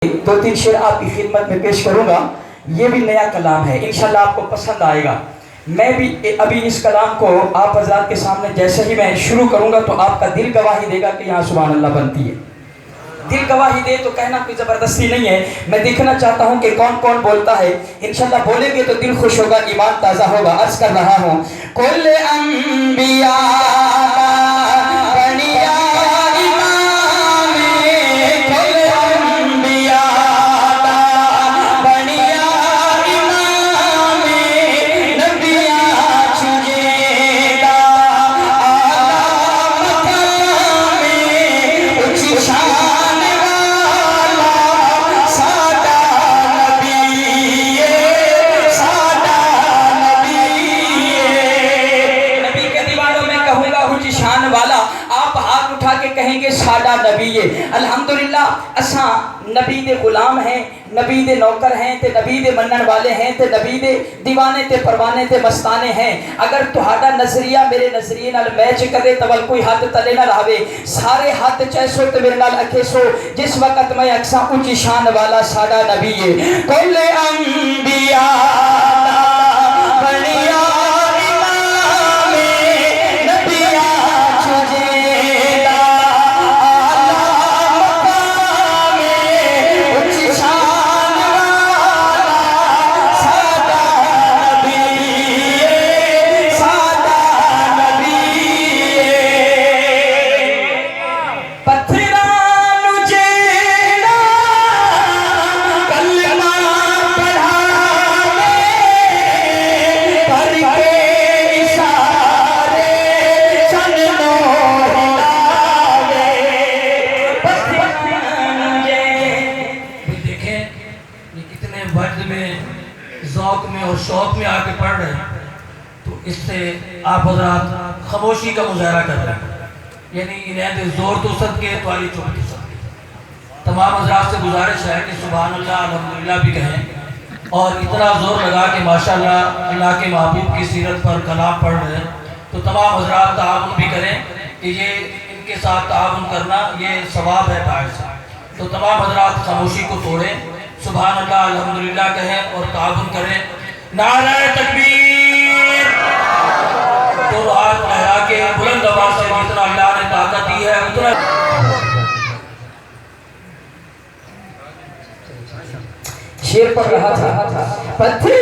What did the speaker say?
दो तीन शेर आपकी खिदमत में पेश करूंगा। ये भी नया कलाम है, इंशाल्लाह आपको पसंद आएगा। मैं भी अभी इस कलाम को आप हज़रात के सामने जैसे ही मैं शुरू करूंगा तो आपका दिल गवाही देगा कि यहाँ सुभान अल्लाह बनती है। दिल गवाही दे तो कहना कोई ज़बरदस्ती नहीं है, मैं देखना चाहता हूँ कि कौन कौन बोलता है। इंशाल्लाह बोलेंगे तो दिल खुश होगा, ईमान ताज़ा होगा। अर्ज कर रहा हूँ, कुल अंबिया शान वाला, आप हाथ उठा के कहेंगे साडा नबी ये। अल्हम्दुलिल्लाह असा नबी दे गुलाम हैं, नबी दे नौकर हैं, ते नबी दे मनन वाले हैं, ते नबी दे दीवाने ते परवाने ते मस्ताने हैं। अगर तुहाडा नजरिया मेरे नजरिए नाल मैच करे तो वल कोई हाथ तले ना रहे, सारे हाथ चैसो ते मेरे नाल अखे सो। जिस वक्त मैं अक्सा ऊंची शान वाला साडा नबी ये। कुल अंबिया ज़ौक़ में और शौक़ में आके पढ़ रहे हैं, तो इससे आप हज़रात खामोशी का मुजाहरा कर रहे हैं, यानी इन्हें ज़ोर तो सदके वाली चुप तो सदके। तमाम हज़रात से गुजारिश है कि सुभान अल्लाह अल्हम्दुलिल्लाह भी कहें, और इतना ज़ोर लगा कि माशाअल्लाह अल्लाह के महबूब की सीरत पर कलाम पढ़ रहे हैं, तो तमाम हज़रात ताउन भी करें कि ये इनके साथ ताउन करना ये सवाब है बाहर से। तो तमाम हज़रात खामोशी को तोड़ें, सुभान अल्लाह अल्हम्दुलिल्लाह कहें और ताउन करें। नारा तकबीर, तो हाथ लहरा के बुलंद आवाज़ से जितना अल्लाह ने ताकत दी है उतना। शेर पढ़ रहा था, पत्थर